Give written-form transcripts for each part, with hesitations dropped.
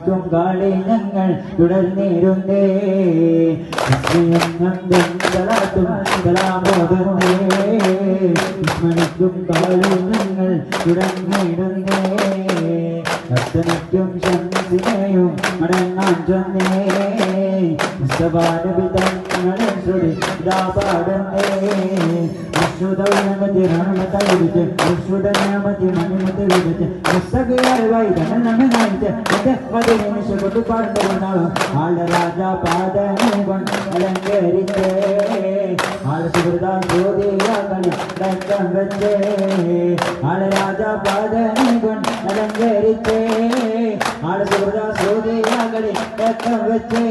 കാളി ഞങ്ങൾ തുടർന്നിരുന്നേ സ്മരിക്കും കാളി ഞങ്ങൾ തുടർന്നിരുന്നേ അത്തനയ്ക്കും ശംസിനെയും മടങ്ങാൻ ചൊന്നേ തങ്ങളെ ശ്രുതി പാടുന്നേ വിശുദ്ധമതി രണമതരിച്ച് വിശുദ്ധമതി മണിമതി വിളിച്ച് വിശകയായി കൊണ്ട് പാടുന്നതാണ് ആള് രാജാ പാദനെ കൊണ്ട് അലങ്കരിച്ചേ ആള് സുഹൃത ജ്യോതിയാകളി രക്തം വെച്ചേ ആള് രാജാ പാദനെ കൊണ്ട് അലങ്കരിച്ചേ ആള് സുഹൃത ജ്യോതിയാകളി രക്തം വെച്ചേ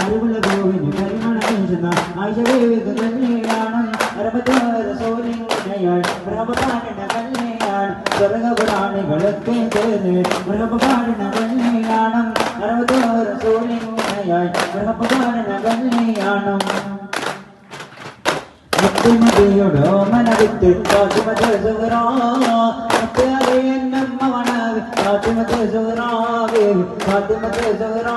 അറിവുള്ള ഗോവിന് പരിമണ വീശുന്ന ആയിഷവേവിക കല്യാണം അറുപത്താറ് സോലിയാൾ പ്രഭപാടിന കല്യാണം സ്വർഗപുരാണികളൊക്കെ ചേർന്ന് പ്രഭപാടിന കല്യാണം അറുപത്താറ് സോലിയാൾ പ്രഭപാടിന കല്യാണം മുത്തുമതിയോടോ മനവിത്ത് ഫാത്തിമത്തെ സുഹറാ മുത്തറിയമ്മവനാവ് ഫാത്തിമത്തെ സുഹറാവേ ഫാത്തിമത്തെ സുഹറാ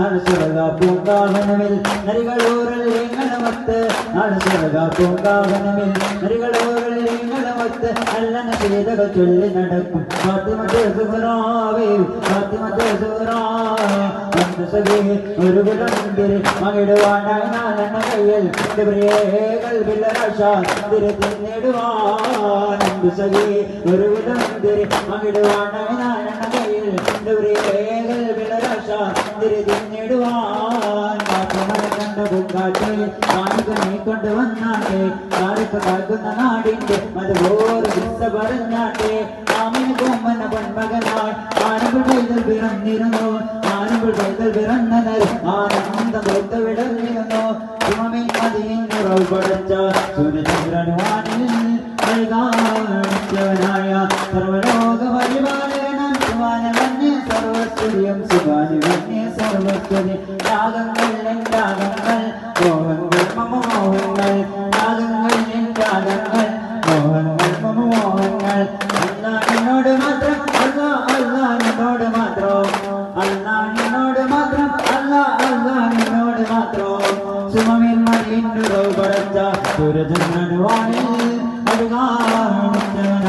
നരസുരക പൂങ്കാവനമിൽ നരികളൂരിൽ ഇങ്ങളമത്ത് നരസുരക പൂങ്കാവനമിൽ നരികളൂരിൽ ഇങ്ങളമത്ത് അല്ലന ചെയ്തക ചൊല്ലി നടക്കും ഫാത്തിമത്തെ സുഹറാവേ ഫാത്തിമത്തെ സുഹറാ ഒരു വിളമ്പിരി മകിടുവാനായി നാലെണ്ണ കയ്യിൽ തിരുത്തിടുവാൻ ഒരു വിളമ്പിരി മകിടുവാനായി നാലെണ്ണ കയ്യിൽ തിരുത്തിടുവാൻ കണ്ട പൂങ്കാറ്റ് കാണിക്ക് നീ കൊണ്ടുവന്നാട്ടെ കാണിക്ക് കാക്കുന്ന നാടിന്റെ അതുപോലെ ദിശ പറഞ്ഞാട്ടെ ആമിന് കൊമ്മന പൊന്മകനാൾ ആനകൾ പൈതൽ പിറന്നിരുന്നു ആനകൾ പൈതൽ പിറന്നവർ ആനന്ദം കൊടുത്ത് വിടർന്നിരുന്നു സുമമേ മതിയിൽ നിറവ് പടച്ച സൂര്യചന്ദ്രനുവാനിൽ ായ സർവലോക പരിപാലനം സുവാനവന്യ സർവസ്തുതിയും സുവാനവന്യ സർവസ്തുതി രാഗങ്ങൾ രാഗങ്ങൾ മോഹങ്ങൾ മമോഹങ്ങൾ രാഗങ്ങൾ രാഗങ്ങൾ മോഹങ്ങൾ മമോഹങ്ങൾ അല്ലാഹുവിനോട് മാത്രം അല്ലാഹുവിനോട് മാത്രം അല്ലാഹുവിനോട് മാത്രം അല്ലാഹുവിനോട് മാത്രം സുമമിൻ മതിയിന്നു പടച്ച സൂര്യചന്ദ്രനുവാനിൽ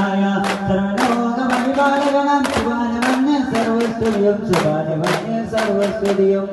ായ സർവലോക പരിപാലനം സുവാനവന്യ സർവസ്തുതിയും സുവാനവന്യ സർവസ്തുതിയും